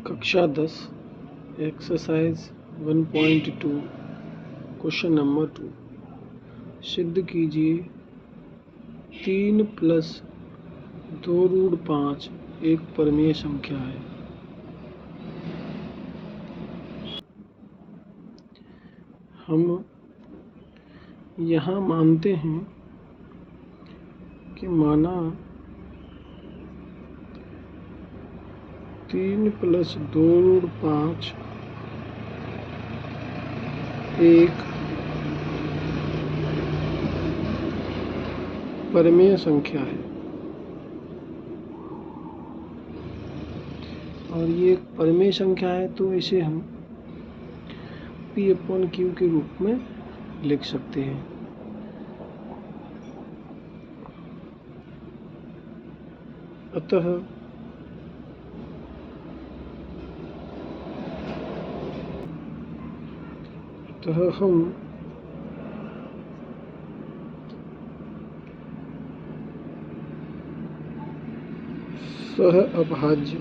कक्षा 10 exercise 1.2 question number 2 सिद्ध कीजिए 3 + 2√5 एक परमेय संख्या है। हम यहाँ मानते हैं कि माना 3 + 2√5 एक परमेय संख्या है और ये एक परमेय संख्या है, तो इसे हम P/Q के रूप में लिख सकते हैं। अतः हम सहअभाज्य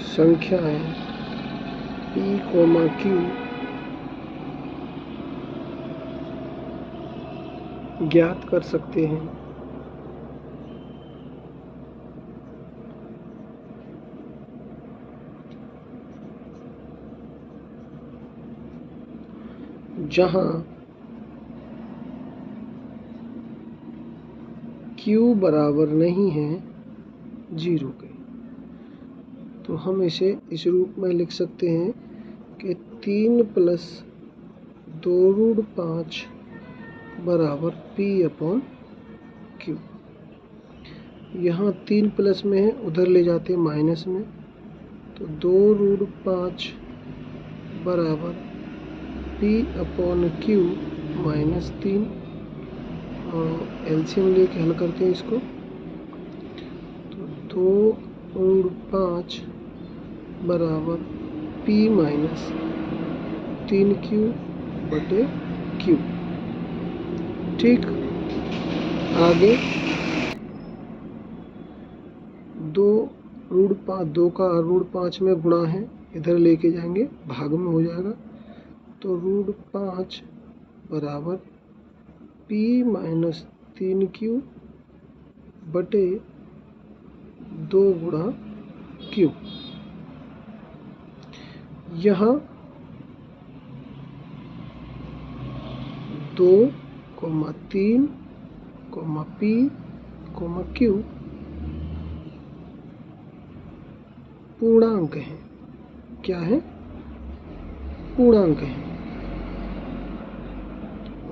संख्याएं P/Q ज्ञात कर सकते हैं। जहां Q बराबर नहीं है 0 के, तो हम इसे इस रूप में लिख सकते हैं कि 3 + 2√5 बराबर P/Q। यहाँ 3 प्लस में है, उधर ले जाते हैं माइनस में, तो 2√5 बराबर P/Q -3 और एलसीएम लेके हल करते हैं इसको, तो 2√5 बराबर P - 3Q/Q। ठीक, आगे 2 का √5 में गुणा है, इधर लेके जाएंगे भाग में हो जाएगा, तो √5 बराबर P - 3Q/2 गुणा Q। यहाँ 2, 3, P, Q पूर्णांक हैं। क्या है? पूर्णांक हैं।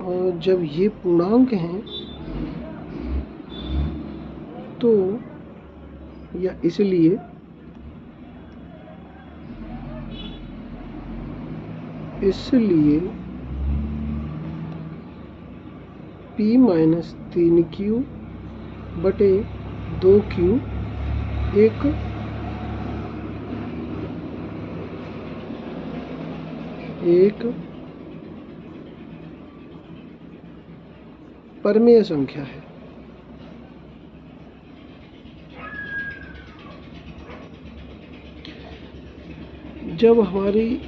और जब ये पूर्णांक हैं तो या इसलिए P - 3Q/2Q एक परमेय संख्या है। जब हमारी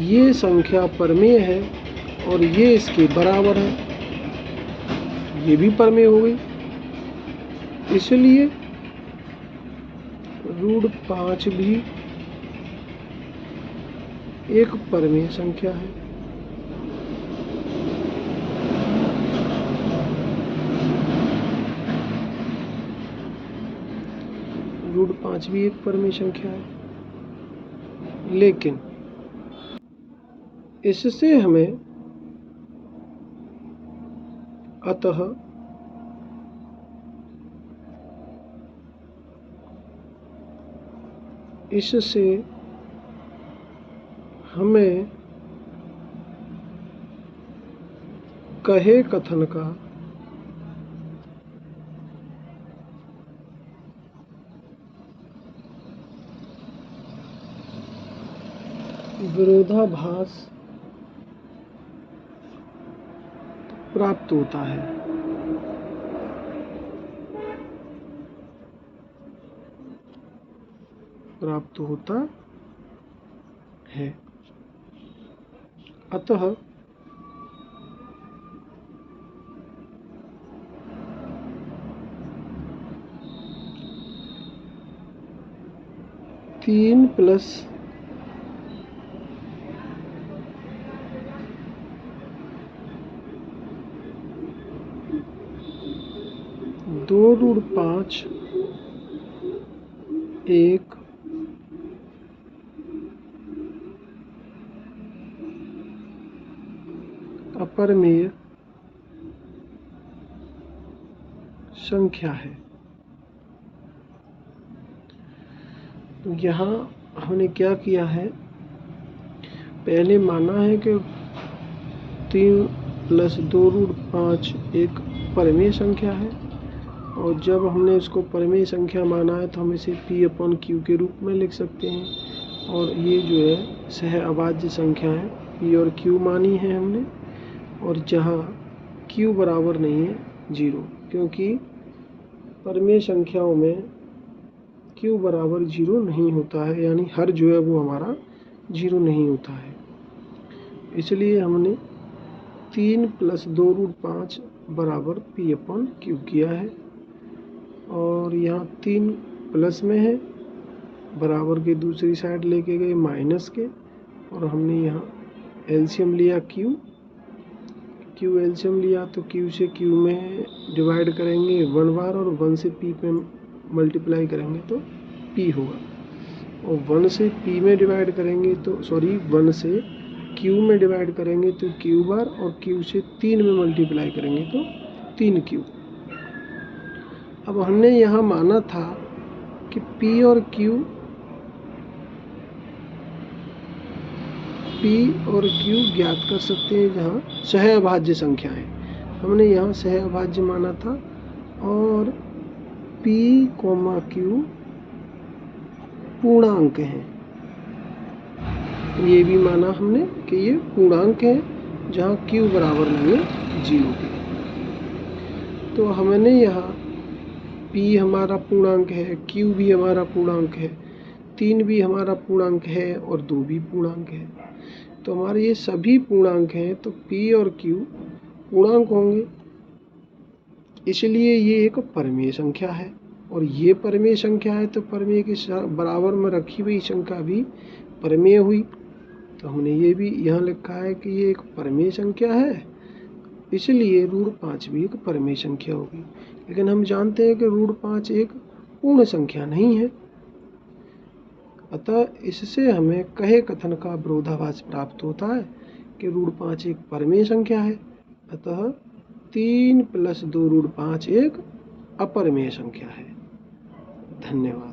ये संख्या परमेय है और ये इसके बराबर है, ये भी परमेय हो गई, इसलिए √5 भी एक परमेय संख्या है। √5 भी एक परमेय संख्या है, लेकिन इससे हमें अतः इससे हमें कहे कथन का विरोधाभास प्राप्त होता है। प्राप्त होता है। अतः तीन प्लस दो रूट 5 एक अपरिमेय संख्या है। तो यहाँ हमने क्या किया है, पहले माना है कि 3 प्लस 2 रूट 5 एक परिमेय संख्या है, और जब हमने इसको परिमेय संख्या माना है तो हम इसे P/Q के रूप में लिख सकते हैं। और ये जो है सह अभाज्य संख्या है, P और Q मानी है हमने, और जहाँ Q बराबर नहीं है 0, क्योंकि परिमेय संख्याओं में Q बराबर 0 नहीं होता है, यानी हर जो है वो हमारा 0 नहीं होता है। इसलिए हमने 3 प्लस 2 रूट 5 बराबर P/Q किया है। और यहाँ 3 प्लस में है, बराबर के दूसरी साइड लेके गए माइनस के, और हमने यहाँ एलसीएम लिया Q एलसीएम लिया, तो Q से Q में डिवाइड करेंगे 1 बार, और 1 से P पे मल्टीप्लाई करेंगे तो P होगा, और 1 से P में डिवाइड करेंगे तो 1 से Q में डिवाइड करेंगे तो Q बार, और Q से 3 में मल्टीप्लाई करेंगे तो 3Q। अब हमने यहाँ माना था कि P और Q ज्ञात कर सकते हैं जहाँ सह अभाज्य संख्या है। हमने यहाँ सह अभाज्य माना था, और P, Q पूर्णांक हैं। ये भी माना हमने कि ये पूर्णांक है जहाँ Q बराबर नहीं है 0 के। तो हमने यहाँ P हमारा पूर्णांक है, Q भी हमारा पूर्णांक है, 3 भी हमारा पूर्णांक है, और 2 भी पूर्णांक है। तो हमारे ये सभी पूर्णांक हैं, तो P और Q पूर्णांक होंगे, इसलिए ये एक परिमेय संख्या है। और ये परिमेय संख्या है तो परिमेय के बराबर में रखी हुई संख्या भी परिमेय हुई। तो हमने ये भी यहाँ लिखा है कि ये एक परिमेय संख्या है, इसलिए रूट 5 भी एक परिमेय संख्या होगी। लेकिन हम जानते हैं कि रूट 5 एक पूर्ण संख्या नहीं है, अतः इससे हमें कहे कथन का विरोधाभास प्राप्त होता है कि रूट 5 एक परिमेय संख्या है। अतः 3 प्लस 2 रूट 5 एक अपरिमेय संख्या है। धन्यवाद।